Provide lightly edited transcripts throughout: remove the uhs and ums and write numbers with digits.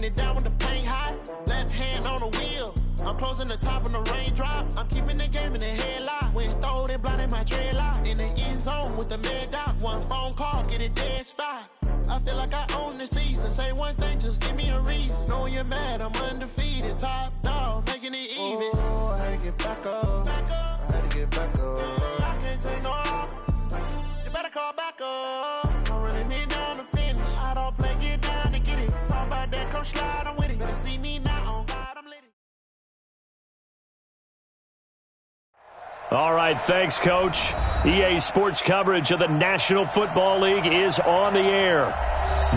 It down with the paint hot, left hand on the wheel. I'm closing the top on the raindrop. I'm keeping the game in the headlock. When throwed and blinded my dreadlock. In the end zone with the mad dot. One phone call, get it dead stop. I feel like I own the season. Say one thing, just give me a reason. Knowing you're mad, I'm undefeated. Top dog, making it even. Oh, I had to get back up. I had to get back up. I can't take no off. You better call back up. I'm running it down to finish. I don't play, get down to get it. Talk about that, come slide, I'm with it. Better see me now, on God, I'm lit. All right, thanks, Coach. EA Sports coverage of the National Football League is on the air.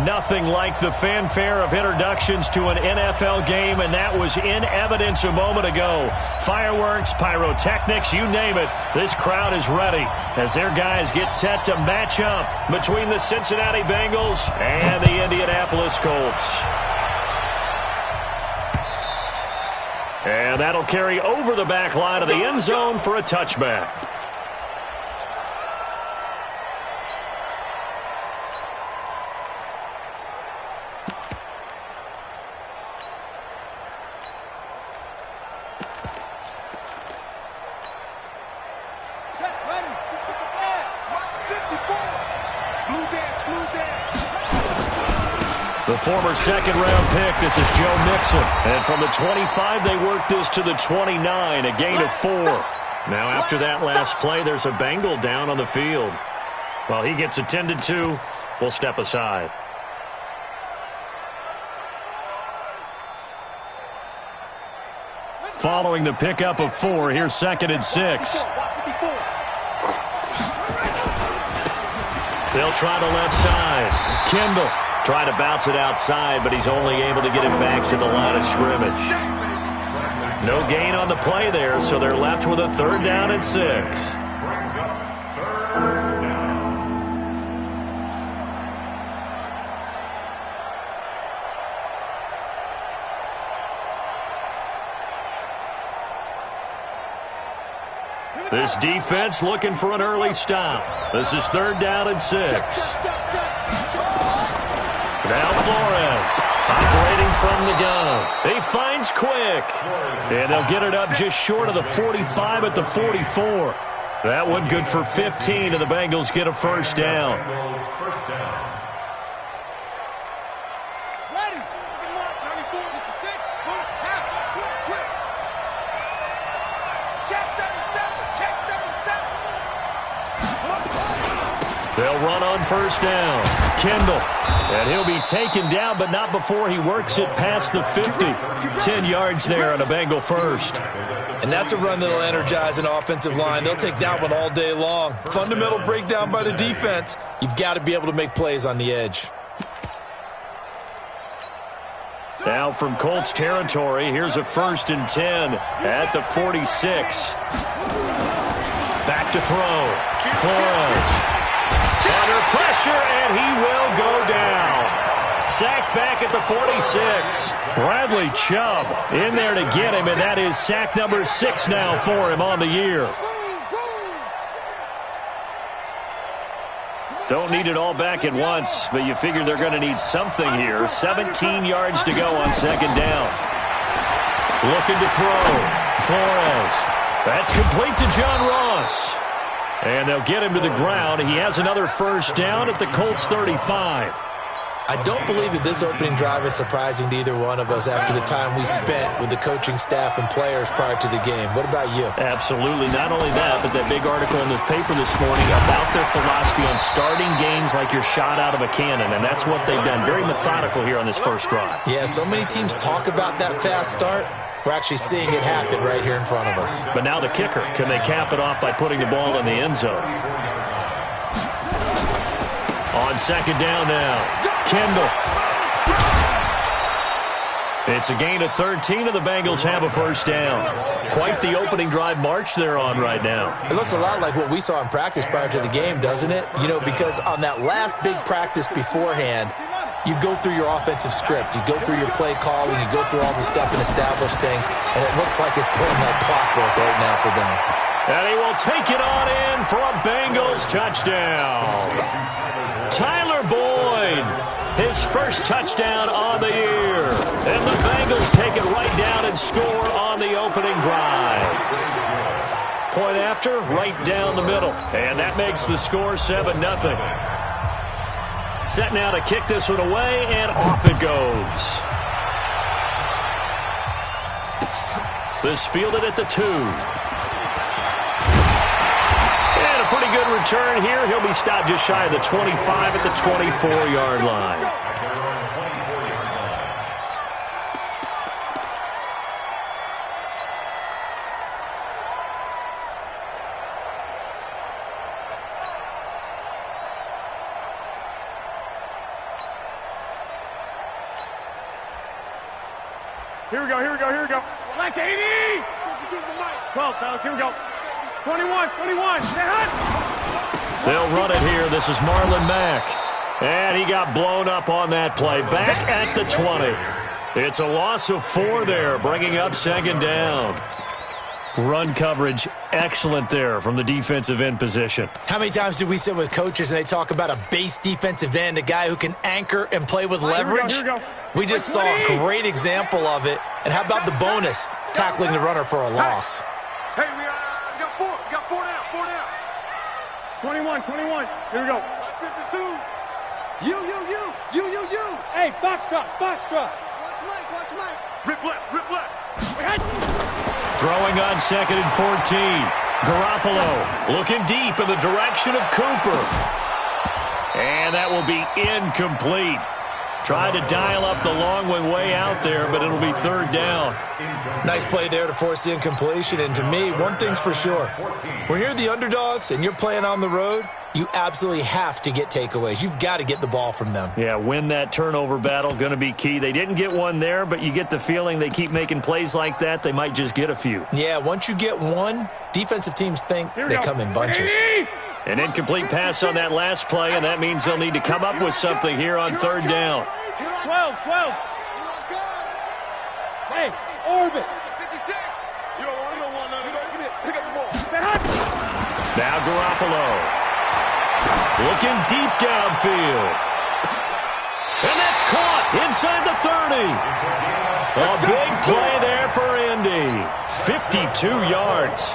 Nothing like the fanfare of introductions to an NFL game, and that was in evidence a moment ago. Fireworks, pyrotechnics, you name it. This crowd is ready as their guys get set to match up between the Cincinnati Bengals and the Indianapolis Colts. And that'll carry over the back line of the end zone for a touchback. The former second-round pick, this is Joe Mixon. And from the 25, they work this to the 29, a gain of 4. Now, after that last play, there's a Bengal down on the field. While he gets attended to, we'll step aside. Following the pickup of 4, here's 2nd and 6. They'll try the left side. Kendall. Trying to bounce it outside, but he's only able to get it back to the line of scrimmage. No gain on the play there, so they're left with a 3rd down and 6. This defense looking for an early stop. This is 3rd down and 6. Now Flores, operating from the gun. He finds Quick. And they'll get it up just short of the 45 at the 44. That one good for 15, and the Bengals get a 1st down. They'll run on 1st down. Kendall. And he'll be taken down, but not before he works it past the 50. 10 yards there on a Bengal 1st. And that's a run that'll energize an offensive line. They'll take that one all day long. Fundamental breakdown by the defense. You've got to be able to make plays on the edge. Now from Colts territory, here's a 1st and 10 at the 46. Back to throw. Flores. Under pressure, and he will go down. Sacked back at the 46. Bradley Chubb in there to get him, and that is sack number 6 now for him on the year. Don't need it all back at once, but you figure they're going to need something here. 17 yards to go on 2nd down. Looking to throw. Flores. That's complete to John Ross. And they'll get him to the ground. He has another 1st down at the Colts 35. I don't believe that this opening drive is surprising to either one of us after the time we spent with the coaching staff and players prior to the game. What about you? Absolutely. Not only that, but that big article in the paper this morning about their philosophy on starting games like you're shot out of a cannon, and that's what they've done. Very methodical here on this 1st drive. Yeah, so many teams talk about that fast start. We're actually seeing it happen right here in front of us. But now the kicker. Can they cap it off by putting the ball in the end zone? On 2nd down now. Kendall. It's a gain of 13, and the Bengals have a 1st down. Quite the opening drive march they're on right now. It looks a lot like what we saw in practice prior to the game, doesn't it? You know, because on that last big practice beforehand, you go through your offensive script. You go through your play calling. You go through all the stuff and establish things. And it looks like it's going like clockwork right now for them. And he will take it on in for a Bengals touchdown. Tyler Boyd his first touchdown on the year. And the Bengals take it right down and score on the opening drive. Point after, right down the middle. And that makes the score 7-0. Set now to kick this one away, and off it goes. This fielded at the 2. And a pretty good return here. He'll be stopped just shy of the 25 at the 24-yard line. Here we go. Black 80! 12, fellas, here we go. 21. They'll run it here. This is Marlon Mack. And he got blown up on that play. Back at the 20. It's a loss of 4 there, bringing up second down. Run coverage, excellent there from the defensive end position. How many times do we sit with coaches and they talk about a base defensive end, a guy who can anchor and play with leverage? Here we go. We just saw a great example of it. And how about the bonus, tackling the runner for a loss? Hey, we got 4. We got 4 down. 21. Here we go. 52. You. Hey, box truck. Watch Mike. Rip left. Throwing on 2nd and 14. Garoppolo looking deep in the direction of Cooper. And that will be incomplete. Tried to dial up the long one way out there, but it'll be 3rd down. Nice play there to force the incompletion. And to me, one thing's for sure. When you're the underdogs and you're playing on the road, you absolutely have to get takeaways. You've got to get the ball from them. Yeah, win that turnover battle, going to be key. They didn't get one there, but you get the feeling they keep making plays like that, they might just get a few. Yeah, once you get one, defensive teams think they come in bunches. An incomplete pass on that last play, and that means they'll need to come up with something here on 3rd down. 12. Hey, orbit. 56. You don't want none. Pick up the ball. Now Garoppolo. Looking deep downfield. And that's caught inside the 30. A big play there for Indy. 52 yards.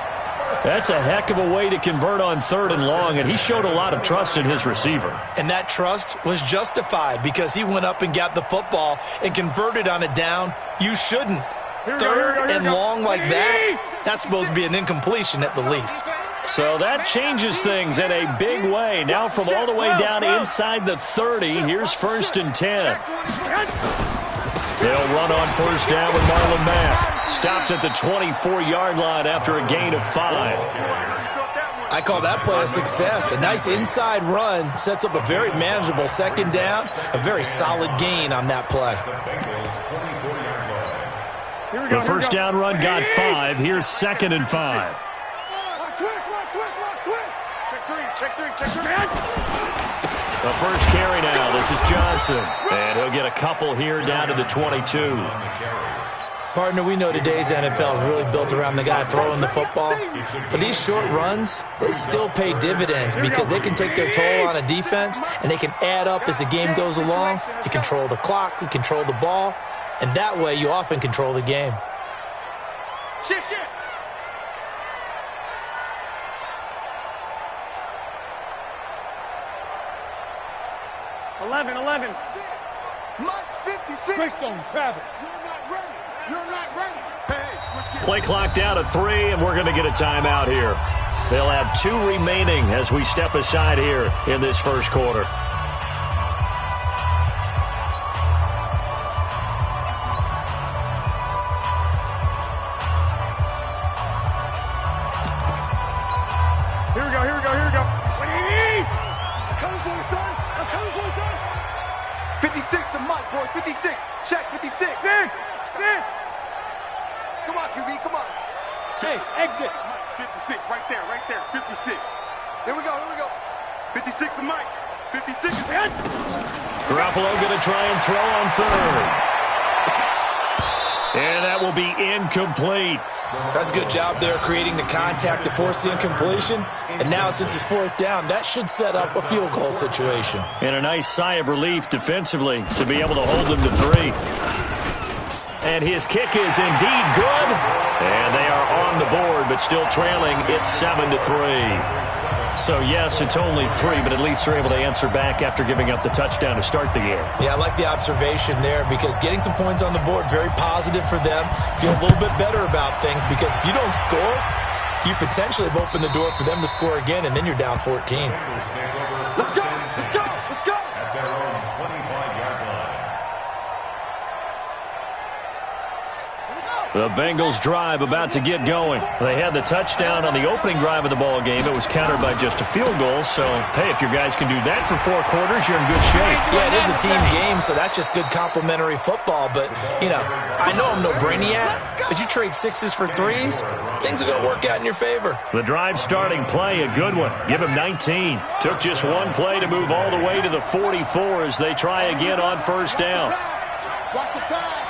That's a heck of a way to convert on 3rd and long, and he showed a lot of trust in his receiver. And that trust was justified because he went up and got the football and converted on a down. You shouldn't. 3rd and long like that, that's supposed to be an incompletion at the least. So that changes things in a big way. Now from all the way down inside the 30, here's 1st and 10. They'll run on 1st down with Marlon Mack. Stopped at the 24-yard line after a gain of 5. I call that play a success. A nice inside run sets up a very manageable 2nd down. A very solid gain on that play. The 1st down run got 5. Here's 2nd and 5. Check three. The first carry now. This is Johnson. And he'll get a couple here down to the 22. Partner, we know today's NFL is really built around the guy throwing the football. But these short runs, they still pay dividends because they can take their toll on a defense and they can add up as the game goes along. You control the clock, you control the ball, and that way you often control the game. Shift. 11. Mike's 56. Greystone travel. You're not ready. Hey, switch gears. Play clock down to 3, and we're going to get a timeout here. They'll have 2 remaining as we step aside here in this first quarter. Here we go. What do you need? I'm coming for you, son. 56 to Mike, boys. 56. Check 56. Six. Come on, QB. Come on. Hey, exit. 56. Right there. 56. Here we go. 56 to Mike. 56. Garoppolo going to try and throw on 3rd. And that will be incomplete. That's a good job there creating the contact to force the incompletion. And now since it's fourth down, that should set up a field goal situation. And a nice sigh of relief defensively to be able to hold them to 3. And his kick is indeed good. And they are on the board, but still trailing. It's 7-3. So, yes, it's only 3, but at least they're able to answer back after giving up the touchdown to start the game. Yeah, I like the observation there because getting some points on the board, very positive for them. Feel a little bit better about things because if you don't score, you potentially have opened the door for them to score again, and then you're down 14. Let's go! Let's go! Let's go! At their own 25-yard line. The Bengals drive about to get going. They had the touchdown on the opening drive of the ball game. It was countered by just a field goal. So, hey, if your guys can do that for 4 quarters, you're in good shape. Yeah, it is a team game, so that's just good complimentary football. But, you know, I know I'm no brainiac, but you trade 6s for 3s, things are going to work out in your favor. The drive starting play, a good one. Give him 19. Took just one play to move all the way to the 44 as they try again on first down. Watch the pass.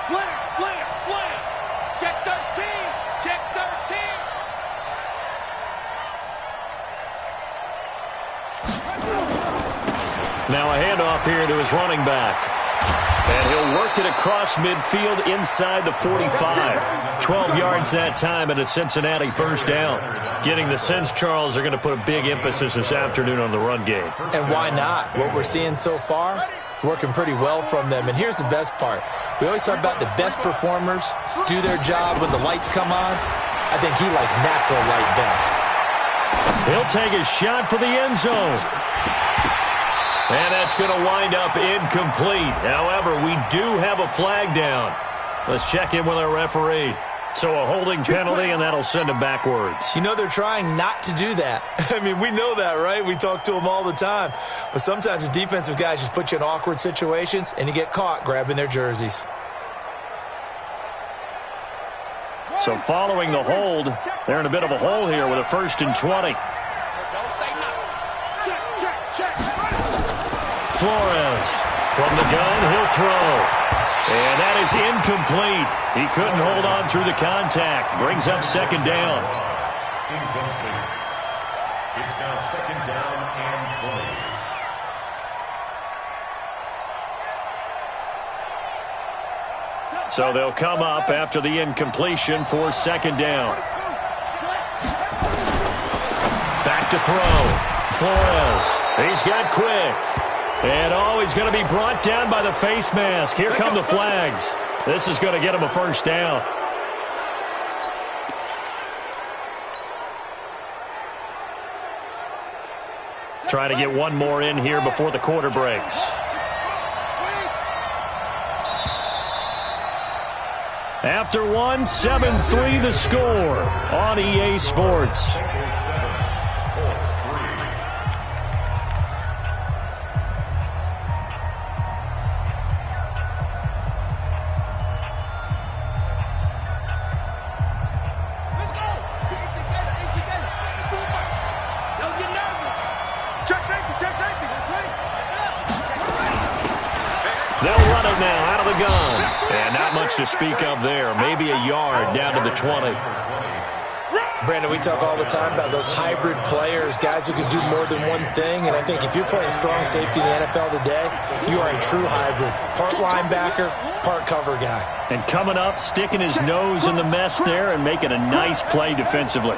Slam, slam, slam. Check 13. Check 13. Now a handoff here to his running back. And he'll work it across midfield inside the 45. 12 yards that time at a Cincinnati first down. Getting the sense, Charles, are going to put a big emphasis this afternoon on the run game. And why not? What we're seeing so far, it's working pretty well from them. And here's the best part. We always talk about the best performers do their job when the lights come on. I think he likes natural light best. He'll take a shot for the end zone. And that's going to wind up incomplete. However, we do have a flag down. Let's check in with our referee. So a holding penalty, and that'll send him backwards. You know, they're trying not to do that. I mean, we know that, right? We talk to them all the time. But sometimes the defensive guys just put you in awkward situations, and you get caught grabbing their jerseys. So following the hold, they're in a bit of a hole here with a 1st and 20. Flores from the gun, he'll throw. And that is incomplete. He couldn't hold on through the contact. Brings up 2nd down. Incomplete. It's now 2nd down and 20. So they'll come up after the incompletion for 2nd down. Back to throw. Flores. He's got quick. And he's going to be brought down by the face mask. Here come the flags. This is going to get him a 1st down. Try to get one more in here before the quarter breaks. After one, 7-3 the score on EA Sports. To speak of there, maybe a yard down to the 20. Brandon, we talk all the time about those hybrid players, guys who can do more than one thing, and I think if you're playing strong safety in the NFL today, you are a true hybrid. Part linebacker, part cover guy. And coming up, sticking his nose in the mess there and making a nice play defensively.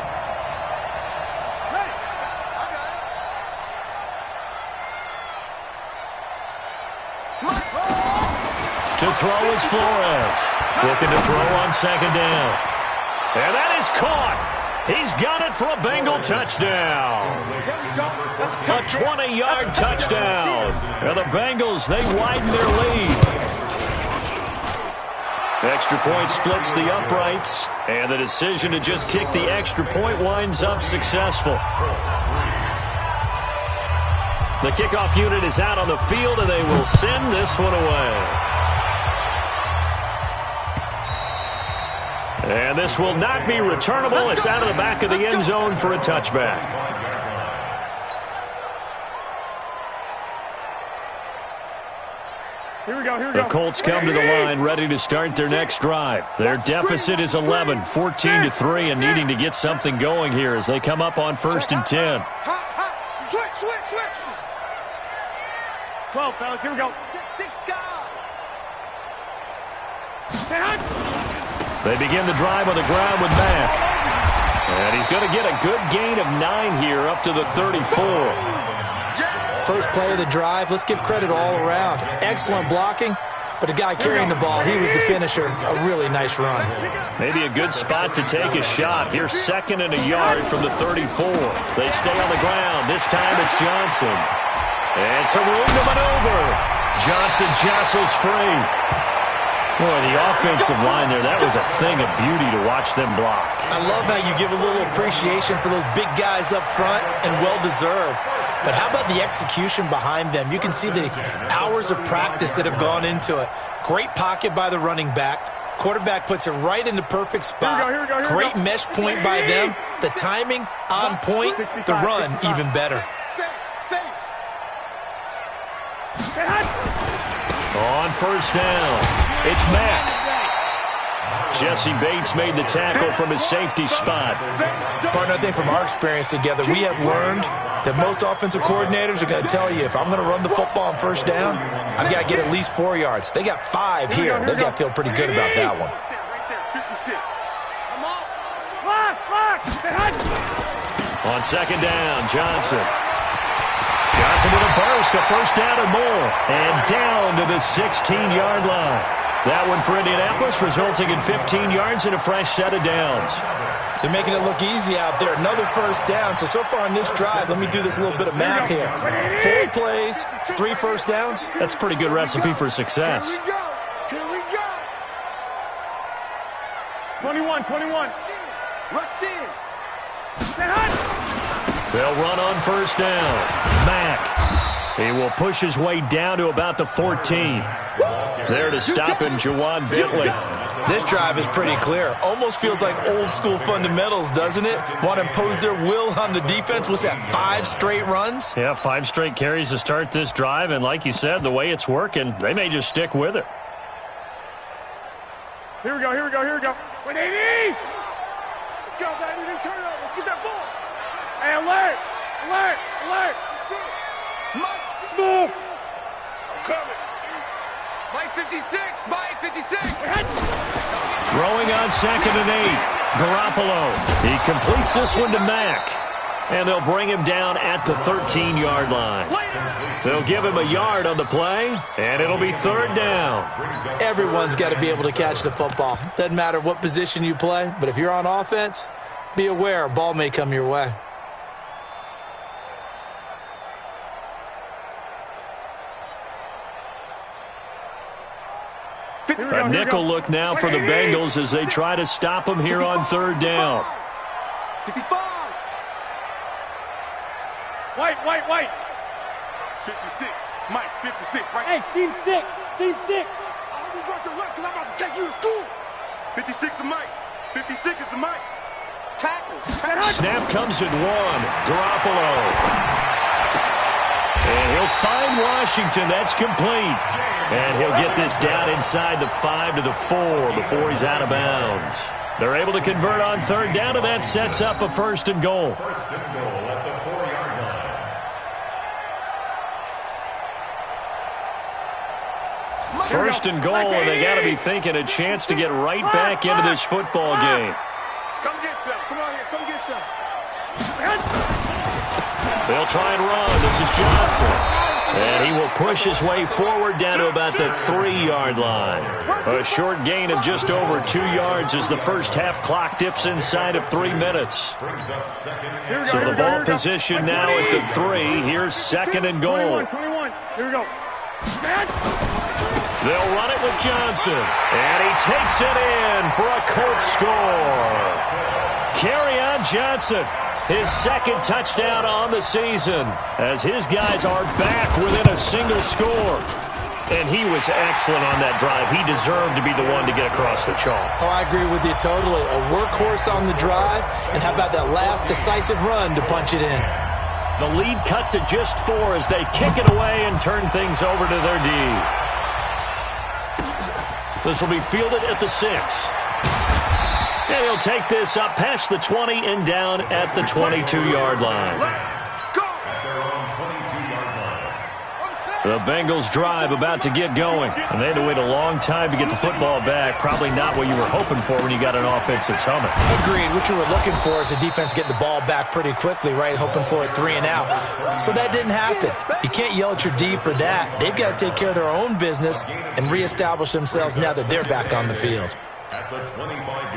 To throw is Flores. Looking to throw on 2nd down. And that is caught. He's got it for a Bengal touchdown. A 20-yard touchdown. And the Bengals, they widen their lead. Extra point splits the uprights. And the decision to just kick the extra point winds up successful. The kickoff unit is out on the field, and they will send this one away. And this will not be returnable. It's out of the back of the end zone for a touchback. Here we go. The Colts come to the line ready to start their next drive. Their deficit is 11, 14-3, and needing to get something going here as they come up on 1st and 10. Switch. 12, fellas, here we go. 6 guard. They begin the drive on the ground with Mack. And he's going to get a good gain of 9 here up to the 34. First play of the drive, let's give credit all around. Excellent blocking, but the guy carrying the ball, he was the finisher. A really nice run. Maybe a good spot to take a shot. Here's 2nd and a yard from the 34. They stay on the ground. This time it's Johnson. And some room to maneuver. Johnson jostles free. Boy, the offensive line there, that was a thing of beauty to watch them block. I love how you give a little appreciation for those big guys up front, and well-deserved. But how about the execution behind them? You can see the hours of practice that have gone into it. Great pocket by the running back. Quarterback puts it right in the perfect spot. Great mesh point by them. The timing on point. The run even better. On 1st down, it's Mack. Jesse Bates made the tackle from his safety spot. Partner, I think from our experience together, we have learned that most offensive coordinators are going to tell you, if I'm going to run the football on 1st down, I've got to get at least 4 yards. They got 5 here. They've got to feel pretty good about that one. On 2nd down, Johnson with a burst, a 1st down or more, and down to the 16-yard line. That one for Indianapolis, resulting in 15 yards and a fresh set of downs. They're making it look easy out there. Another 1st down. So far in this drive, let me do this little bit of math here. 4 plays, 3 1st downs. That's a pretty good recipe for success. Here we go. 21. Rush in. They'll run on 1st down. Mack. He will push his way down to about the 14. There to stop him, Jawan Bentley. This drive is pretty clear. Almost feels like old school fundamentals, doesn't it? Want to impose their will on the defense. What's that, 5 straight runs? Yeah, 5 straight carries to start this drive. And like you said, the way it's working, they may just stick with it. Here we go. 180. Let's go, baby. Turnover. Get that ball. Hey, alert. Move. I'm coming. Mike 56. Throwing on 2nd and 8. Garoppolo. He completes this one to Mack. And they'll bring him down at the 13-yard line. They'll give him a yard on the play, and it'll be 3rd down. Everyone's got to be able to catch the football. Doesn't matter what position you play, but if you're on offense, be aware a ball may come your way. A nickel look now for the Bengals as they try to stop him here on 3rd down. 65. White. 56. Mike, 56, right? Hey, seam 6. I hope you brought your lunch because I'm about to take you to school. 56 is Mike. 56 is the Mike. Tackles. Snap comes at 1. Garoppolo. And he'll find Washington. That's complete. And he'll get this down inside the 5 to the 4 before he's out of bounds. They're able to convert on 3rd down, and that sets up a 1st and goal. 1st and goal at the 4-yard line. 1st and goal, and they got to be thinking a chance to get right back into this football game. Come get some. Come on here. Come get some. They'll try and run. This is Johnson. And he will push his way forward down to about the 3-yard line. A short gain of just over 2 yards as the first half clock dips inside of 3 minutes. So the ball position now at the 3. Here's 2nd and goal. 21. Here we go. They'll run it with Johnson. And he takes it in for a Colts score. Kerryon Johnson. His 2nd touchdown on the season as his guys are back within a single score. And he was excellent on that drive. He deserved to be the one to get across the chalk. Oh, I agree with you totally. A workhorse on the drive, and how about that last decisive run to punch it in? The lead cut to just 4 as they kick it away and turn things over to their D. This will be fielded at the 6. And he'll take this up past the 20 and down at the 22-yard line. The Bengals drive about to get going. And they had to wait a long time to get the football back. Probably not what you were hoping for when you got an offense that's humming. Agreed. What you were looking for is the defense getting the ball back pretty quickly, right? Hoping for a 3 and out. So that didn't happen. You can't yell at your D for that. They've got to take care of their own business and reestablish themselves now that they're back on the field.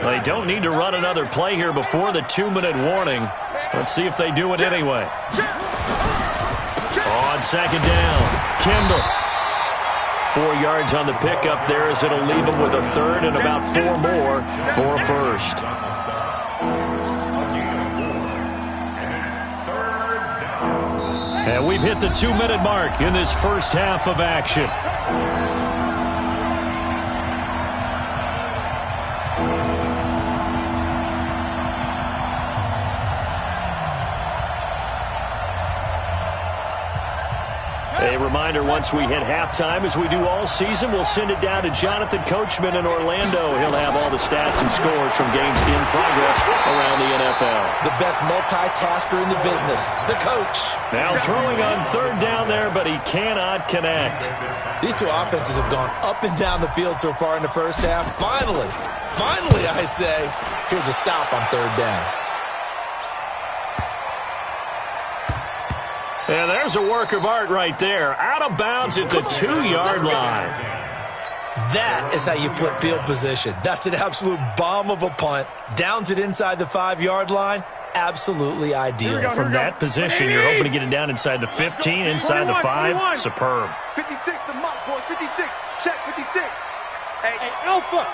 They don't need to run another play here before the 2-minute warning. Let's see if they do it anyway. On second down, Kendall. 4 yards on the pickup there as it'll leave him with a third and about 4 more for a first. And we've hit the 2-minute mark in this first half of action. A reminder, once we hit halftime, as we do all season, we'll send it down to Jonathan Coachman in Orlando. He'll have all the stats and scores from games in progress around the NFL. The best multitasker in the business, the coach. Now throwing on third down there, but he cannot connect. These two offenses have gone up and down the field so far in the first half. Finally, I say, here's a stop on third down. And there's a work of art right there. Out of bounds at the 2-yard line. That is how you flip field position. That's an absolute bomb of a punt. Downs it inside the 5-yard line. Absolutely ideal. From that position, you're hoping to get it down inside the 15, inside the 5. Superb. 56, the mark, boys. 56. Check 56. Hey, Alpha.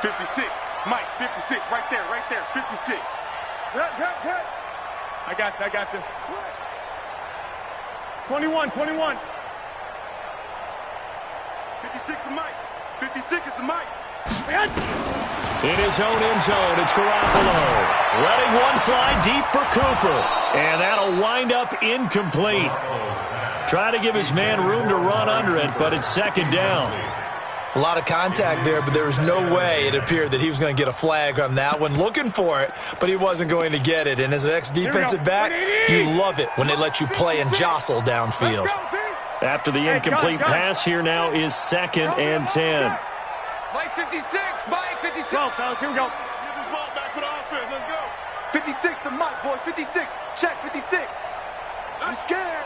56. Mike, 56. Right there. 56. Cut. I got this. 21. 56 is Mike. 56 is the Mike. In his own end zone, it's Garoppolo. Letting one fly deep for Cooper. And that'll wind up incomplete. Try to give his man room to run under it, but it's second down. A lot of contact there, but there was no way it appeared that he was going to get a flag on that one. Looking for it, but he wasn't going to get it. And as an ex-defensive back, you love it when they let you play and jostle downfield. After the incomplete pass, here now is 2nd and 10. Mike 56. Mike 56. Well, fellas, here we go. Get this ball back for the offense. Let's go. 56, the Mike, boys. 56. Check 56. I'm scared.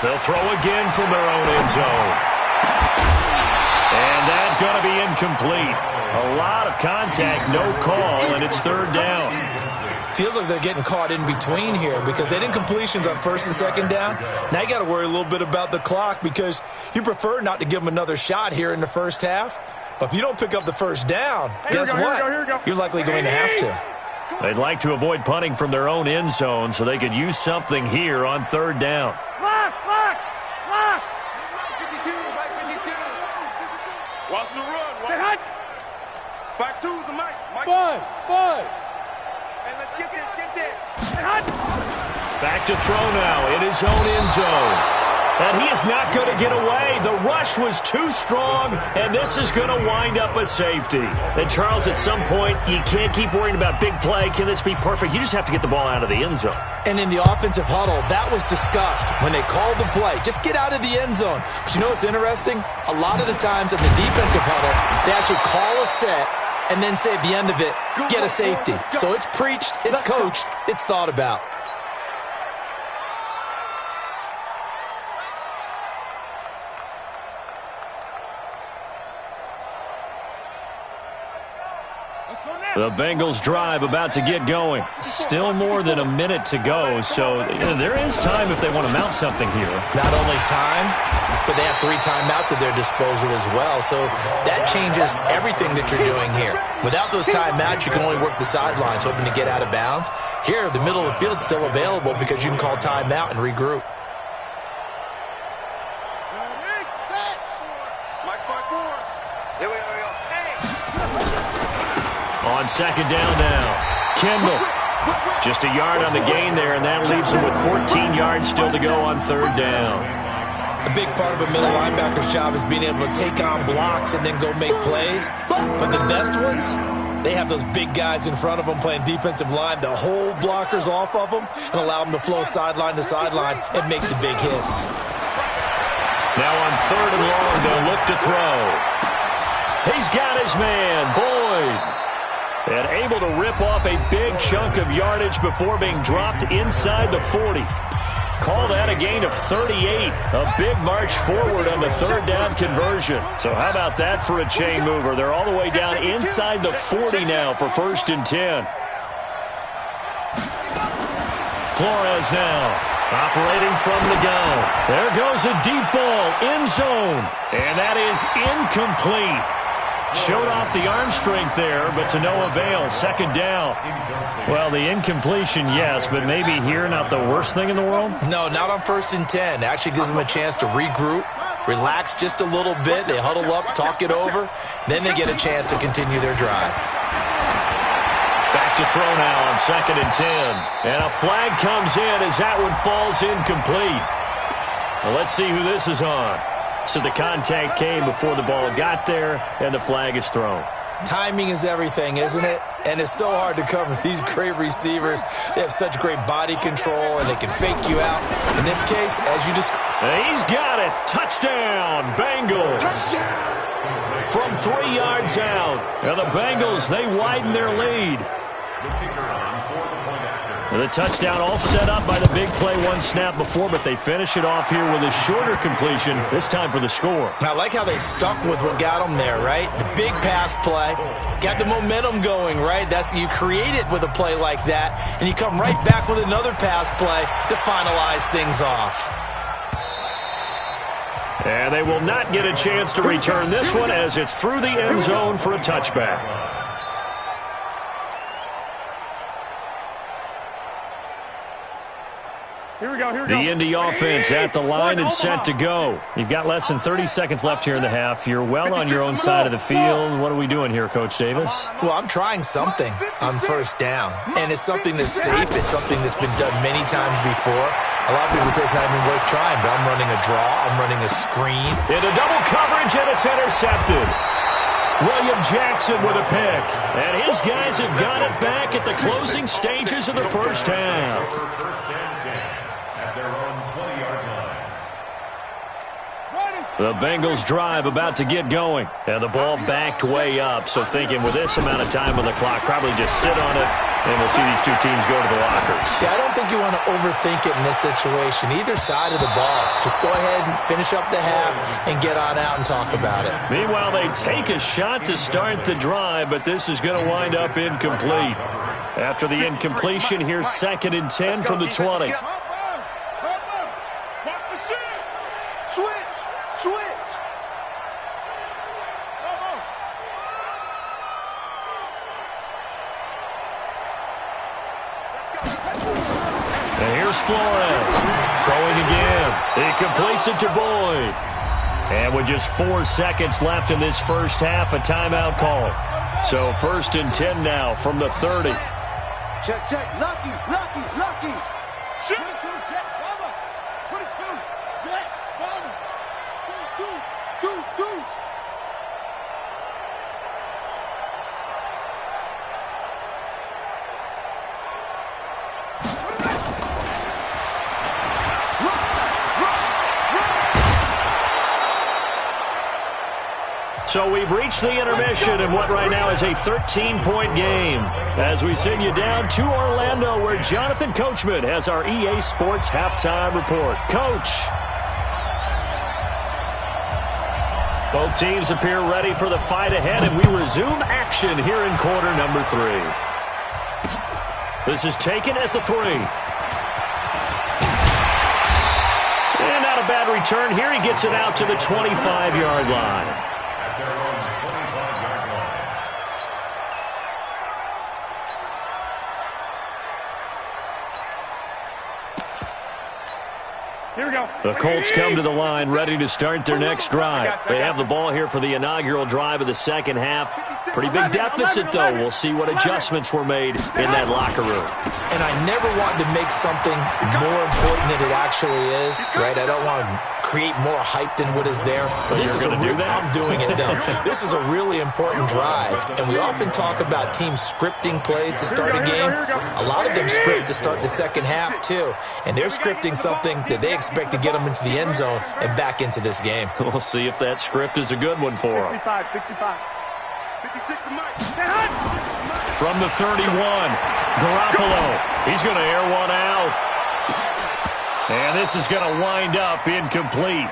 They'll throw again from their own end zone. And that's going to be incomplete. A lot of contact, no call, and it's third down. Feels like they're getting caught in between here because they didn't completions on first and second down. Now you got to worry a little bit about the clock because you prefer not to give them another shot here in the first half. But if you don't pick up the first down, guess what? You're likely going to have to. They'd like to avoid punting from their own end zone so they could use something here on third down. Watch the run. Watch. 5-2's the Mike. Buzz. Hey, let's get this. Back to throw now in his own end zone. And he is not going to get away. The rush was too strong, and this is going to wind up a safety. And, Charles, at some point, you can't keep worrying about big play. Can this be perfect? You just have to get the ball out of the end zone. And in the offensive huddle, that was discussed when they called the play. Just get out of the end zone. But you know what's interesting? A lot of the times in the defensive huddle, they actually call a set and then say at the end of it, get a safety. So it's preached, it's coached, it's thought about. The Bengals drive about to get going. Still more than a minute to go, so there is time if they want to mount something here. Not only time, but they have 3 timeouts at their disposal as well, so that changes everything that you're doing here. Without those timeouts, you can only work the sidelines, hoping to get out of bounds. Here, the middle of the field is still available because you can call timeout and regroup. On second down now, Kendall. Just a yard on the gain there, and that leaves him with 14 yards still to go on third down. A big part of a middle linebacker's job is being able to take on blocks and then go make plays. But the best ones, they have those big guys in front of them playing defensive line that hold blockers off of them and allow them to flow sideline to sideline and make the big hits. Now on 3rd and long, they'll look to throw. He's got his man, Boyd. And able to rip off a big chunk of yardage before being dropped inside the 40. Call that a gain of 38. A big march forward on the 3rd down conversion. So how about that for a chain mover? They're all the way down inside the 40 now for 1st and 10. Flores now. Operating from the gun. There goes a deep ball, end zone. And that is incomplete. Showed off the arm strength there, but to no avail. 2nd down. Well, the incompletion, yes, but maybe here not the worst thing in the world? No, not on 1st and 10. Actually gives them a chance to regroup, relax just a little bit. They huddle up, talk it over. Then they get a chance to continue their drive. Back to throw now on 2nd and 10. And a flag comes in as that one falls incomplete. Well, let's see who this is on. So the contact came before the ball got there, and the flag is thrown. Timing is everything, isn't it? And it's so hard to cover these great receivers. They have such great body control, and they can fake you out. In this case, as you just... He's got it. Touchdown, Bengals. From 3 yards out. And the Bengals, they widen their lead. The touchdown all set up by the big play 1 snap before, but they finish it off here with a shorter completion, this time for the score. I like how they stuck with what got them there, right? The big pass play, got the momentum going, right? You create it with a play like that, and you come right back with another pass play to finalize things off. And they will not get a chance to return this one as it's through the end zone for a touchback. The Indy offense at the line and set to go. You've got less than 30 seconds left here in the half. You're well on your own side of the field. What are we doing here, Coach Davis? Well, I'm trying something on 1st down. And it's something that's safe. It's something that's been done many times before. A lot of people say it's not even worth trying, but I'm running a draw. I'm running a screen. Into double coverage, and it's intercepted. William Jackson with a pick. And his guys have got it back at the closing stages of the 1st half. The Bengals drive about to get going. And the ball backed way up. So thinking with this amount of time on the clock, probably just sit on it, and we'll see these two teams go to the lockers. Yeah, I don't think you want to overthink it in this situation. Either side of the ball. Just go ahead and finish up the half and get on out and talk about it. Meanwhile, they take a shot to start the drive, but this is going to wind up incomplete. After the incompletion, here's 2nd and 10 from the 20. Flores throwing again. He completes it to Boyd. And with just 4 seconds left in this 1st half, a timeout call. So 1st and 10 now from the 30. Check, check. Lucky. Shoot. 22, jet, bomber. 22, jet, bomber. Deuce. So we've reached the intermission in what right now is a 13-point game as we send you down to Orlando where Jonathan Coachman has our EA Sports halftime report. Coach. Both teams appear ready for the fight ahead, and we resume action here in quarter number 3. This is taken at the 3. And not a bad return here. He gets it out to the 25-yard line. Here we go. The Colts come to the line ready to start their next drive. They have the ball here for the inaugural drive of the 2nd half. Pretty big deficit, though. We'll see what adjustments were made in that locker room. And I never want to make something more important than it actually is, right? I don't want to create more hype than what is there. But this is do that? I'm doing it, though. This is a really important drive, and we often talk about teams scripting plays to start a game. A lot of them script to start the second half, too, and they're scripting something that they expect to get them into the end zone and back into this game. We'll see if that script is a good one for them. 65. From the 31, Garoppolo. He's going to air one out. And this is going to wind up incomplete.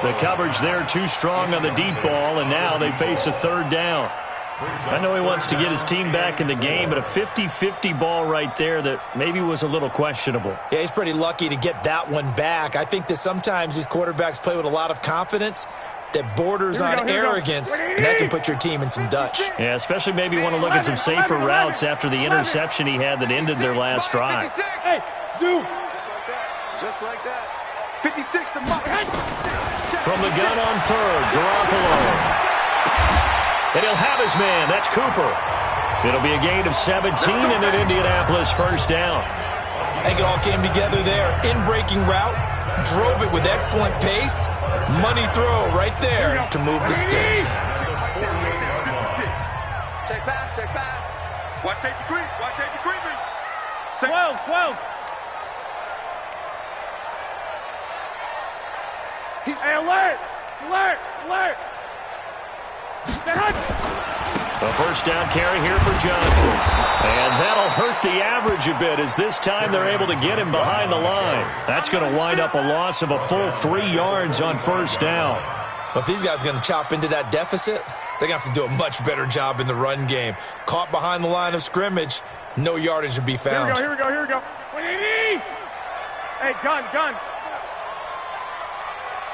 The coverage there too strong on the deep ball, and now they face a third down. I know he wants to get his team back in the game, but a 50-50 ball right there that maybe was a little questionable. Yeah, he's pretty lucky to get that one back. I think that sometimes these quarterbacks play with a lot of confidence that borders on arrogance, and that can put your team in some Dutch. Yeah, especially maybe want to look at some safer routes after the interception he had that ended their last drive. Hey, zoom. Just like that. 56 to Mike. From the gun on third, Garoppolo. And he'll have his man. That's Cooper. It'll be a gain of 17 and an Indianapolis first down. I think it all came together there. In-breaking route, drove it with excellent pace. Money throw right there to move the sticks. 56. Check pass. Watch safety creep. 12. Hey, alert. A first down carry here for Johnson. And that'll hurt the average a bit as this time they're able to get him behind the line. That's going to wind up a loss of a full 3 yards on first down. But if these guys are going to chop into that deficit, they're going to have to do a much better job in the run game. Caught behind the line of scrimmage, no yardage to be found. Here we go. Hey, gun.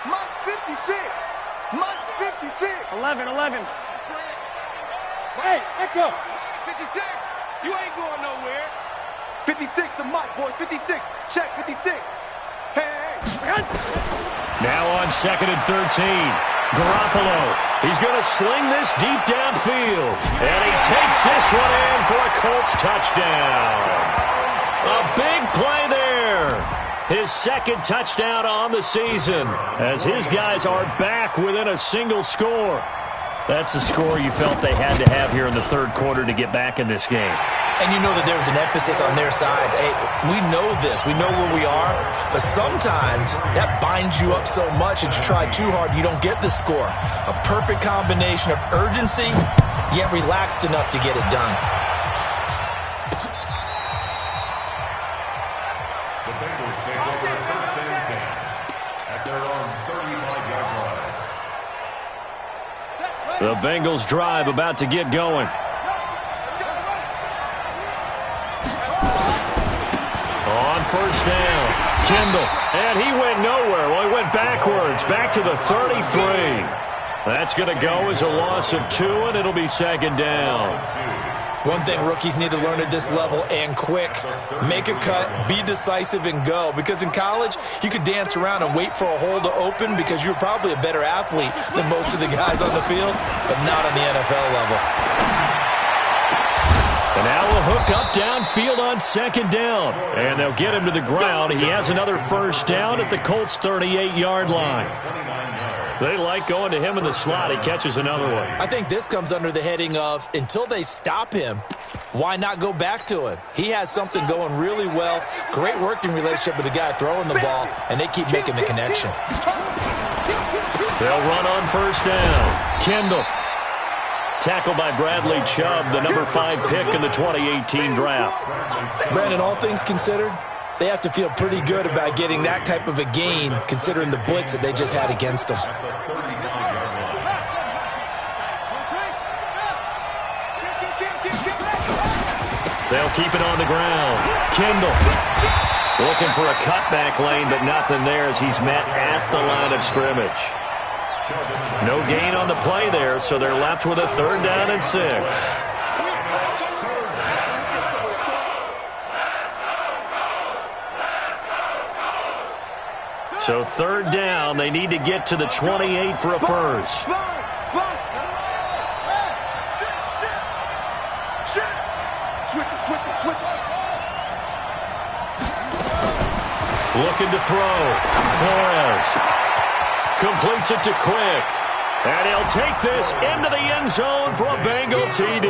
Month 56. 11. Hey, Echo. 56. You ain't going nowhere. 56 to Mike, boys. 56. Check 56. Hey. Now on 2nd and 13. Garoppolo. He's going to sling this deep downfield. And he takes this one in for a Colts touchdown. A big play there. His second touchdown on the season as his guys are back within a single score. That's a score you felt they had to have here in the third quarter to get back in this game. And you know that there's an emphasis on their side. Hey, we know this. We know where we are. But sometimes that binds you up so much that you try too hard, you don't get the score. A perfect combination of urgency, yet relaxed enough to get it done. The Bengals take over first and 10 at their own 35-yard line. The Bengals drive about to get going. On first down, Kendall. And he went nowhere. Well, he went backwards, back to the 33. That's going to go as a loss of 2, and it'll be second down. One thing rookies need to learn at this level, and quick, make a cut, be decisive, and go. Because in college, you could dance around and wait for a hole to open because you're probably a better athlete than most of the guys on the field, but not on the NFL level. And now we'll hook up downfield on second down. And they'll get him to the ground. He has another first down at the Colts' 38-yard line. They like going to him in the slot. He catches another one. I think this comes under the heading of, until they stop him, why not go back to him? He has something going really well. Great working relationship with the guy throwing the ball, and they keep making the connection. They'll run on first down. Kendall. Tackled by Bradley Chubb, the number 5 pick in the 2018 draft. Brandon, all things considered, they have to feel pretty good about getting that type of a gain, considering the blitz that they just had against them. They'll keep it on the ground. Kendall looking for a cutback lane, but nothing there as he's met at the line of scrimmage. No gain on the play there, so they're left with a third down and 6. So third down, they need to get to the 28 for a first. Looking to throw. Flores completes it to Quick. And he'll take this into the end zone for a Bengal TD.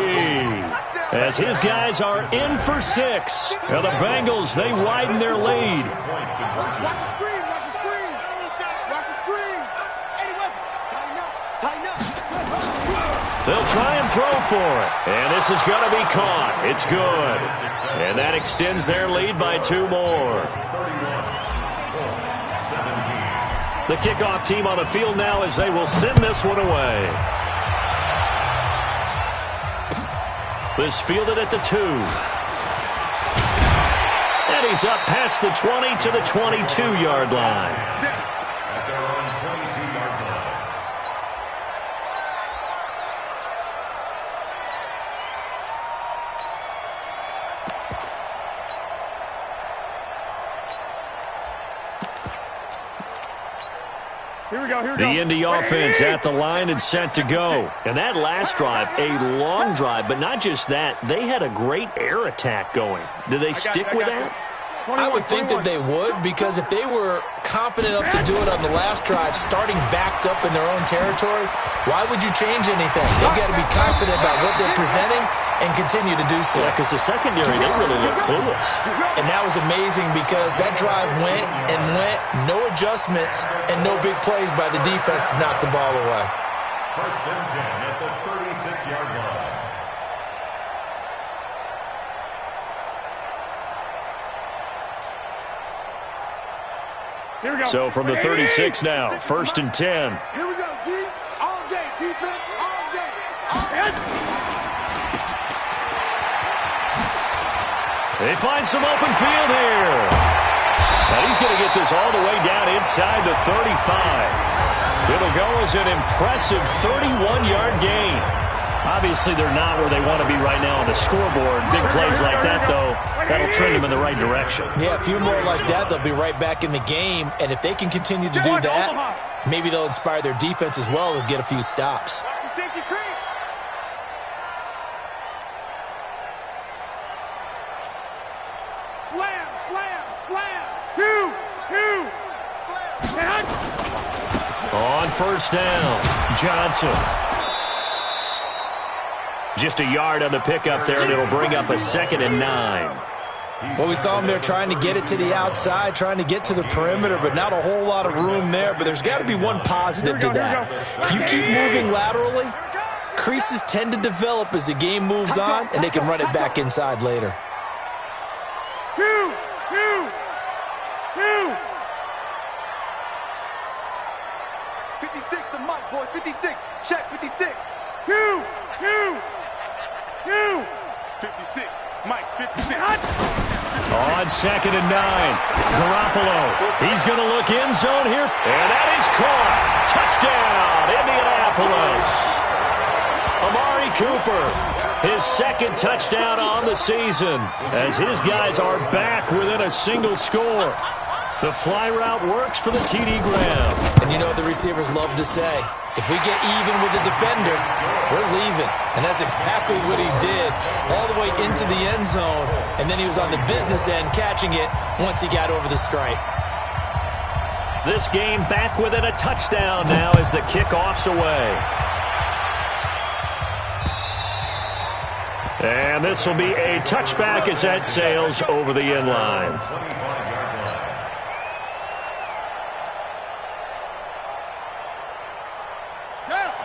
As his guys are in for 6. Now the Bengals, they widen their lead. Watch the screen, watch the screen. Watch the screen. Anyway, tighten up. They'll try and throw for it. And this is going to be caught. It's good. And that extends their lead by 2 more. The kickoff team on the field now as they will send this one away. This fielded at the 2. And he's up past the 20 to the 22-yard line. The Indy offense at the line and set to go. And that last drive, a long drive, but not just that. They had a great air attack going. Do they stick with that? I would think that they would, because if they were confident enough to do it on the last drive, starting backed up in their own territory, why would you change anything? They've got to be confident about what they're presenting and continue to do so. Yeah, because the secondary, they really look clueless. And that was amazing because that drive went and went, no adjustments and no big plays by the defense to knock the ball away. First and 10 at the 36-yard line. Here we go. So from the 36 now, first and 10. Here we go, D. All day, defense, all day. All day. They find some open field here. And he's going to get this all the way down inside the 35. It'll go as an impressive 31-yard gain. Obviously, they're not where they want to be right now on the scoreboard. Big plays like that, though, that'll trend them in the right direction. Yeah, a few more like that, they'll be right back in the game. And if they can continue to do that, maybe they'll inspire their defense as well to get a few stops. Watch the safety creep. Slam, slam, slam. 2. On first down, Johnson. Just a yard on the pickup there, and it'll bring up a 2nd and 9. Well, we saw them there trying to get it to the outside, trying to get to the perimeter, but not a whole lot of room there. But there's got to be one positive to that. If you keep moving laterally, creases tend to develop as the game moves on, and they can run it back inside later. 2. 56, the mic, boys. 56. Check, 56. 2. 56. Mike, 56. On 2nd and 9, Garoppolo. He's going to look end zone here, and that is caught. Touchdown, Indianapolis. Amari Cooper, his 2nd touchdown on the season, as his guys are back within a single score. The fly route works for the TD Graham. And you know what the receivers love to say? If we get even with the defender, we're leaving. And that's exactly what he did, all the way into the end zone. And then he was on the business end catching it once he got over the stripe. This game back within a touchdown now as the kickoff's away. And this will be a touchback as that sails over the end line.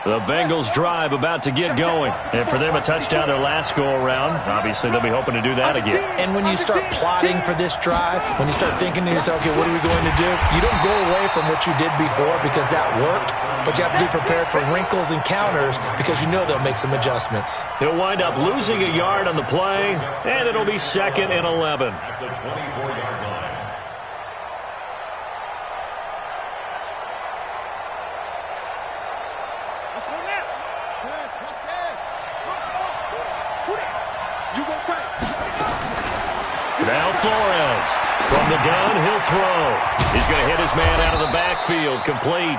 The Bengals drive about to get going. And for them, a touchdown their last go-around. Obviously, they'll be hoping to do that again. And when you start plotting for this drive, when you start thinking to yourself, okay, what are we going to do? You don't go away from what you did before because that worked, but you have to be prepared for wrinkles and counters because you know they'll make some adjustments. He'll wind up losing a yard on the play, and it'll be 2nd and 11. At the 24-yard line. Now Flores, from the gun, he'll throw. He's going to hit his man out of the backfield, complete.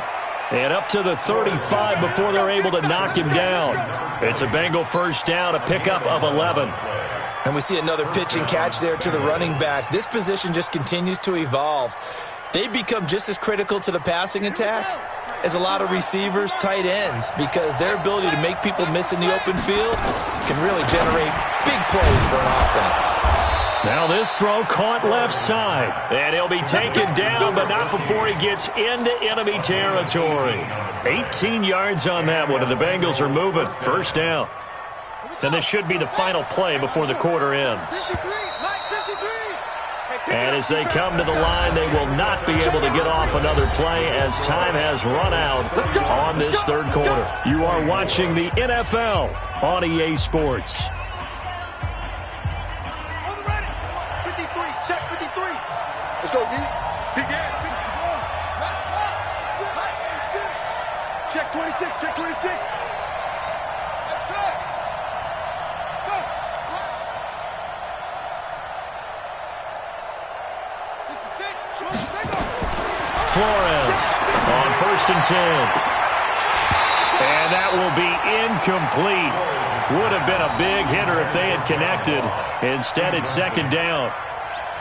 And up to the 35 before they're able to knock him down. It's a Bengal first down, a pickup of 11. And we see another pitch and catch there to the running back. This position just continues to evolve. They become just as critical to the passing attack as a lot of receivers, tight ends, because their ability to make people miss in the open field can really generate big plays for an offense. Now this throw caught left side, and he'll be taken down, but not before he gets into enemy territory. 18 yards on that one, and the Bengals are moving. First down. And this should be the final play before the quarter ends. And as they come to the line, they will not be able to get off another play as time has run out on this third quarter. You are watching the NFL on EA Sports. Check 53. Let's go, D. Begin. Check 26. Check 26. Check. Go. Flores on 1st and 10. And that will be incomplete. Would have been a big hitter if they had connected. Instead, it's 2nd down.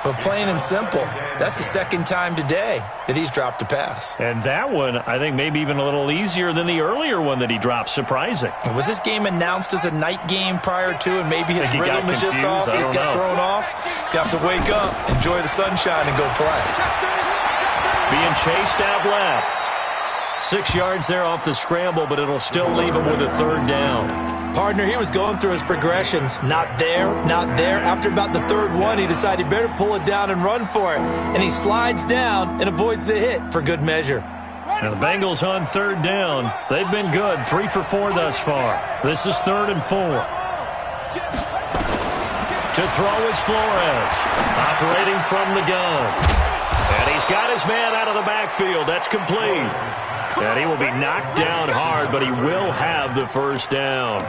But plain and simple, that's the 2nd time today that he's dropped a pass. And that one, I think, maybe even a little easier than the earlier one that he dropped. Surprising. Was this game announced as a night game prior to, and maybe his rhythm is just off? He's got thrown off. He's got to wake up, enjoy the sunshine, and go play. Being chased out left. 6 yards there off the scramble, but it'll still leave him with a 3rd down. Partner, he was going through his progressions. Not there, not there. After about the 3rd one, he decided he better pull it down and run for it. And he slides down and avoids the hit for good measure. Now the Bengals on 3rd down. They've been good. 3 for 4 thus far. This is 3rd and 4. To throw is Flores. Operating from the gun. And he's got his man out of the backfield. That's complete. And he will be knocked down hard, but he will have the 1st down.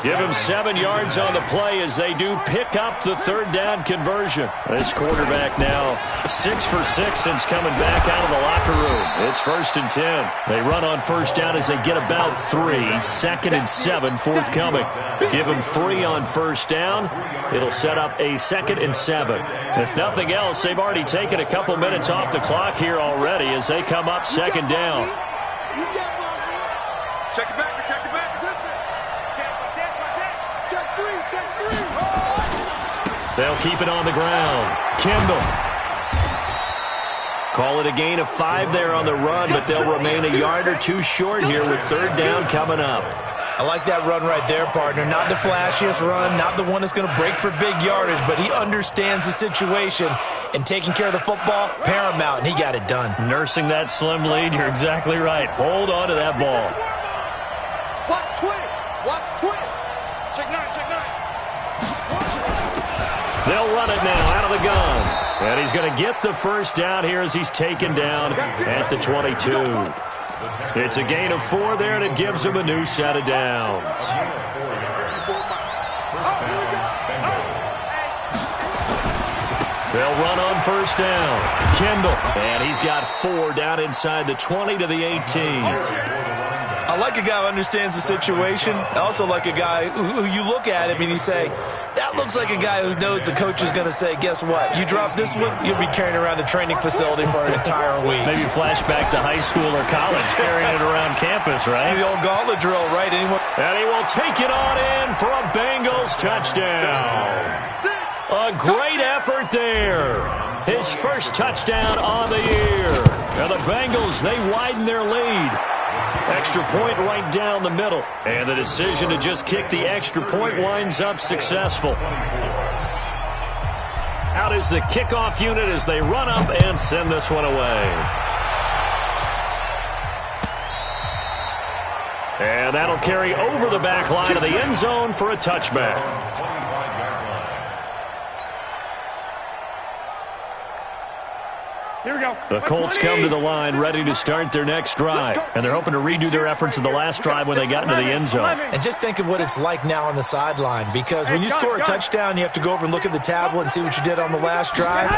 Give him 7 yards on the play as they do pick up the 3rd down conversion. This quarterback now 6 for 6 since coming back out of the locker room. It's 1st and 10. They run on 1st down as they get about 3. 2nd and 7 forthcoming. Give him 3 on 1st down. It'll set up a 2nd and 7. If nothing else, they've already taken a couple minutes off the clock here already as they come up 2nd down. Check it back. Check it back. Check 3. They'll keep it on the ground. Kendall. Call it a gain of 5 there on the run, but they'll remain a yard or 2 short here with 3rd down coming up. I like that run right there, partner. Not the flashiest run, not the one that's going to break for big yardage, but he understands the situation, and taking care of the football, paramount, and he got it done. Nursing that slim lead, you're exactly right. Hold on to that ball. Watch twins. Check 9. They'll run it now out of the gun. And he's going to get the 1st down here as he's taken down at the 22. It's a gain of 4 there, and it gives him a new set of downs. They'll run on 1st down. Kendall. And he's got 4 down inside the 20 to the 18. I like a guy who understands the situation. I also like a guy who you look at him and you say, that looks like a guy who knows the coach is going to say, guess what? You drop this one, you'll be carrying around the training facility for an entire week. Maybe flashback to high school or college, carrying it around campus, right? The old gauntlet drill, right? And he will take it on in for a Bengals touchdown. A great effort there. His first touchdown on the year. And the Bengals, they widen their lead. Extra point right down the middle. And the decision to just kick the extra point winds up successful. Out is the kickoff unit as they run up and send this one away. And that'll carry over the back line of the end zone for a touchback. Here we go. The Colts come to the line ready to start their next drive, and they're hoping to redo their efforts of the last drive when they got into the end zone. And just think of what it's like now on the sideline, because when you score a touchdown, you have to go over and look at the tablet and see what you did on the last drive.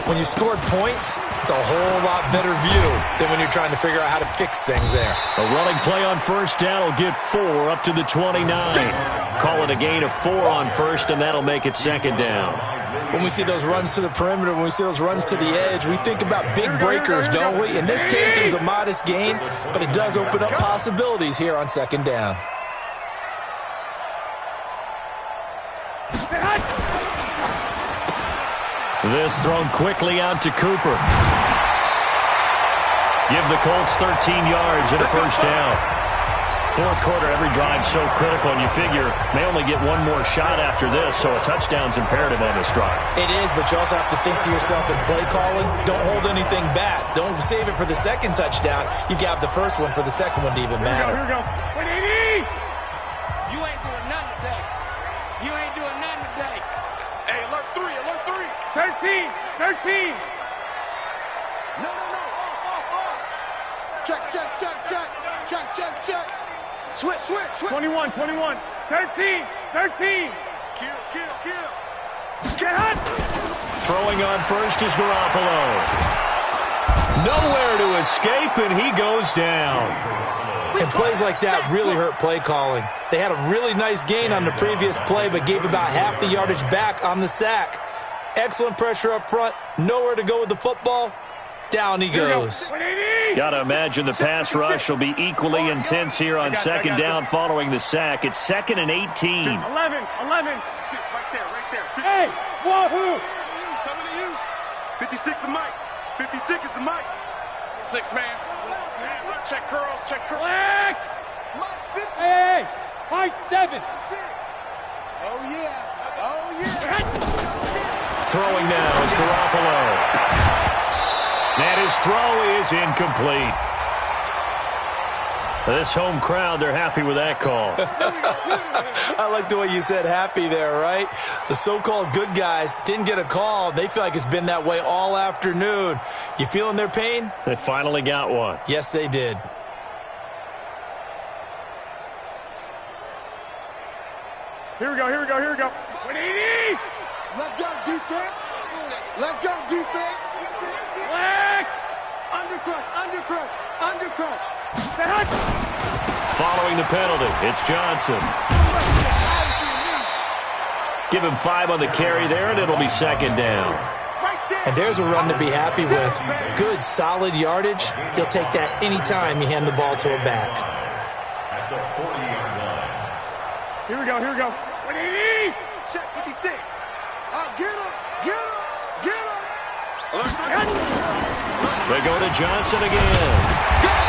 When you scored points, it's a whole lot better view than when you're trying to figure out how to fix things there. A running play on first down will get 4 up to the 29. Call it a gain of 4 on first, and that'll make it second down. When we see those runs to the perimeter, when we see those runs to the edge, we think about big breakers, don't we? In this case, it was a modest gain, but it does open up possibilities here on second down. This thrown quickly out to Cooper. Give the Colts 13 yards and a first down. Fourth quarter, every drive so critical, and you figure may only get one more shot after this, so a touchdown's imperative on this drive. It is, but you also have to think to yourself in play calling, don't hold anything back. Don't save it for the second touchdown. You got the first one for the second one to even matter. Here we go. 180! You ain't doing nothing today. You ain't doing nothing today. Hey, alert 3, alert 3. 13. No. Off. Check. Switch. 21. 13. Kill. Get hot! Throwing on first is Garoppolo. Nowhere to escape, and he goes down. And plays like that really hurt play calling. They had a really nice gain on the previous play, but gave about half the yardage back on the sack. Excellent pressure up front. Nowhere to go with the football. Down he goes. Got to imagine the pass rush will be equally intense here on second down following the sack. It's 2nd and 18. 11. Right there. Hey, wahoo! Coming to you. 56 is Mike. 56 is the Mike. 6 man. Check curls. Black! Mike 50. Hey, high 7. Oh, yeah. Throwing now is Garoppolo. And his throw is incomplete. This home crowd, they're happy with that call. I like the way you said happy there, right? The so-called good guys didn't get a call. They feel like it's been that way all afternoon. You feeling their pain? They finally got one. Yes, they did. Here we go. 180! Let's go, defense. Black! Undercrush. Following the penalty, it's Johnson. Give him 5 on the carry there, and it'll be second down. And there's a run to be happy with. Good, solid yardage. He'll take that anytime you hand the ball to a back. At the 40-yard line. Here we go. 180! Check 56. Get him. They go to Johnson again.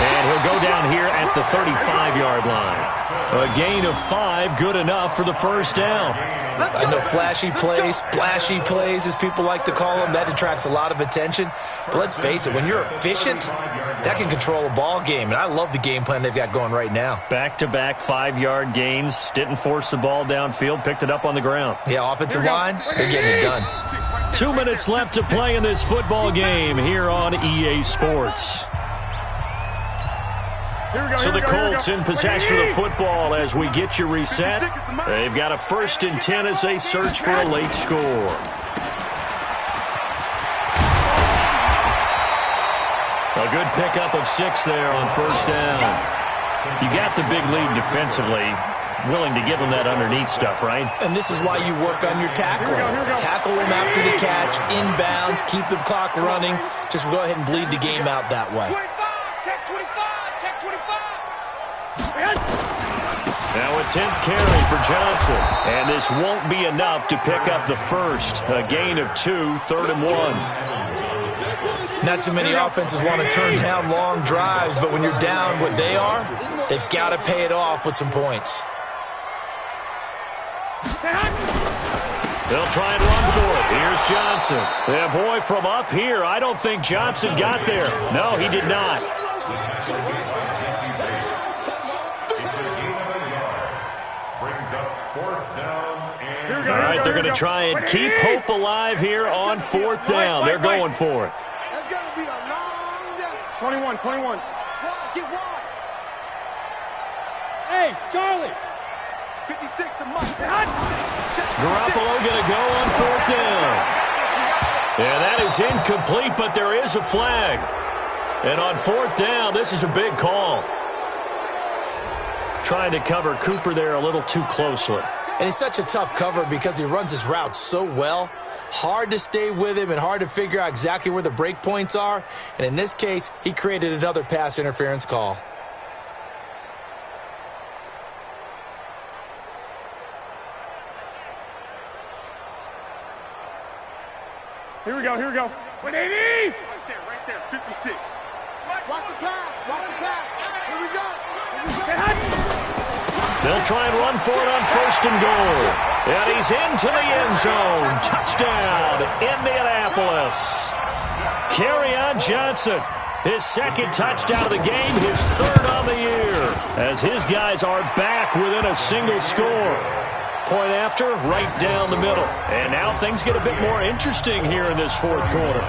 And he'll go down here at the 35-yard line. A gain of 5, good enough for the first down. I know flashy plays, splashy plays, as people like to call them, that attracts a lot of attention. But let's face it, when you're efficient, that can control a ball game. And I love the game plan they've got going right now. Back-to-back 5-yard gains. Didn't force the ball downfield. Picked it up on the ground. Yeah, offensive line, they're getting it done. 2 minutes left to play in this football game here on EA Sports. So the Colts in possession of the football as we get you reset. They've got a 1st and 10 as they search for a late score. A good pickup of 6 there on first down. You got the big lead defensively. Willing to give them that underneath stuff, right? And this is why you work on your tackling. Tackle them after the catch, inbounds, keep the clock running. Just go ahead and bleed the game out that way. Check 25. Now a 10th carry for Johnson. And this won't be enough to pick up the first. A gain of 2, 3rd and 1. Not too many offenses want to turn down long drives, but when you're down what they are, they've got to pay it off with some points. They'll try and run for it. Here's Johnson. Yeah, boy, from up here, I don't think Johnson got there. No, he did not. Brings up 4th down and... All right, they're going to try and keep hope alive here on 4th down. They're going for it. That's got to be 21. Wide, get wide. Hey, Charlie. 56 to Mike. Garoppolo going to go on 4th down. And that is incomplete, but there is a flag. And on 4th down, this is a big call. Trying to cover Cooper there a little too closely. And he's such a tough cover because he runs his route so well. Hard to stay with him and hard to figure out exactly where the break points are. And in this case, he created another pass interference call. Here we go. 180! Right there, 56. Watch the pass. Here we go. They'll try and run for it on 1st and goal. And he's into the end zone. Touchdown, Indianapolis. Kerryon Johnson, his 2nd touchdown of the game, his 3rd on the year, as his guys are back within a single score. Point after, right down the middle. And now things get a bit more interesting here in this 4th quarter.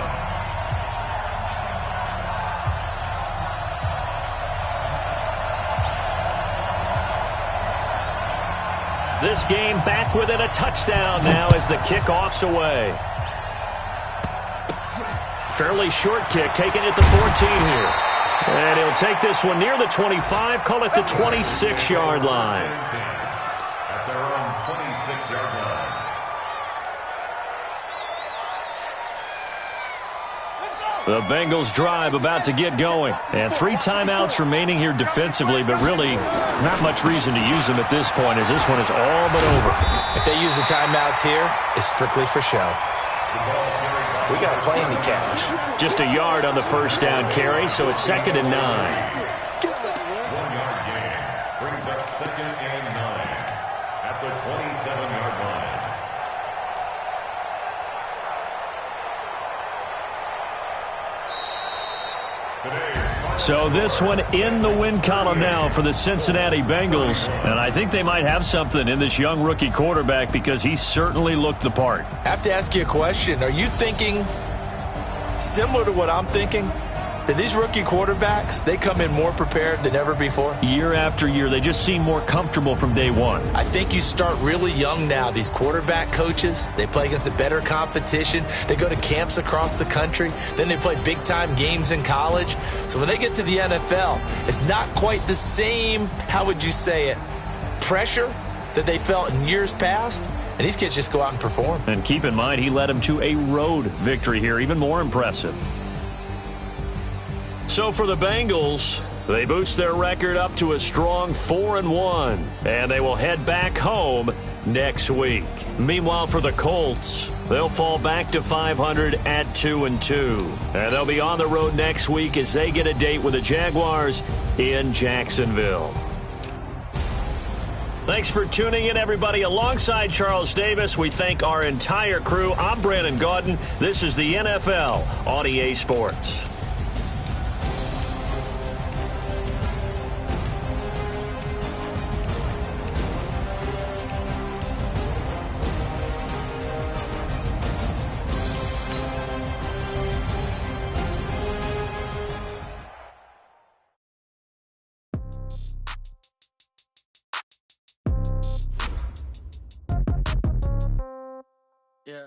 This game back within a touchdown now as the kickoff's away. Fairly short kick, taken at the 14 here. And he'll take this one near the 25, call it the 26-yard line. At their own 26-yard line. The Bengals drive about to get going. And 3 timeouts remaining here defensively, but really not much reason to use them at this point as this one is all but over. If they use the timeouts here, it's strictly for show. We got a plane to catch. Just a yard on the 1st down carry, so it's 2nd and 9. 1-yard gain brings up 2nd and 9 at the 27-yard line. So this one in the win column now for the Cincinnati Bengals. And I think they might have something in this young rookie quarterback because he certainly looked the part. I have to ask you a question. Are you thinking similar to what I'm thinking? That these rookie quarterbacks, they come in more prepared than ever before? Year after year, they just seem more comfortable from day one. I think you start really young now. These quarterback coaches, they play against a better competition. They go to camps across the country. Then they play big-time games in college. So when they get to the NFL, it's not quite the same, how would you say it, pressure that they felt in years past. And these kids just go out and perform. And keep in mind, he led them to a road victory here, even more impressive. So for the Bengals, they boost their record up to a strong 4-1, and they will head back home next week. Meanwhile, for the Colts, they'll fall back to 500 at 2-2, and they'll be on the road next week as they get a date with the Jaguars in Jacksonville. Thanks for tuning in, everybody. Alongside Charles Davis, we thank our entire crew. I'm Brandon Gaudin. This is the NFL on EA Sports. Yeah.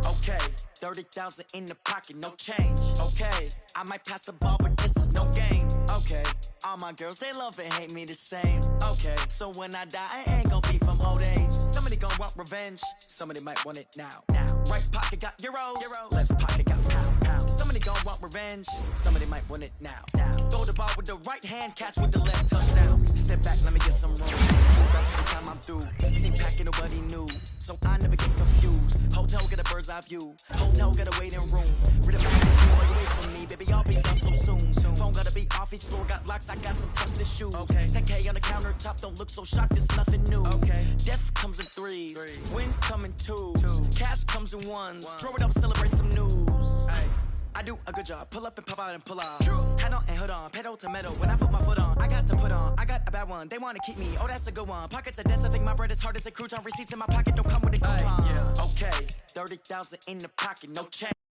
Okay. 30,000 in the pocket, no change. Okay. I might pass the ball, but this is no game. Okay. All my girls, they love and hate me the same. Okay. So when I die, I ain't gonna be from old age. Somebody gonna want revenge. Somebody might want it now. Right pocket got euros. Left pocket got pound. Somebody gonna want revenge. Somebody might want it now. Throw the ball with the right hand, catch with the left, touchdown. Step back, let me get some room. Every time I'm through, same packet, nobody knew. So I never get confused. Hotel get a bird's eye view. Hotel get a waiting room. Read a magazine away from me, baby, I'll be done so soon. Phone gotta be off, each store got locks, I got some trusted shoes. Okay. 10K on the countertop, don't look so shocked, it's nothing new. Okay. Death comes in threes. Wins come in twos. Cash comes in ones. Throw it up, celebrate some news. Ay. I do a good job, pull up and pop out and pull out. Head on and hood on, pedal to metal. When I put my foot on, I got to put on. I got a bad one, they wanna keep me. Oh, that's a good one. Pockets are dense, I think my bread is hard as a crouton. Receipts in my pocket don't come with a coupon. Okay, 30,000 in the pocket, no change.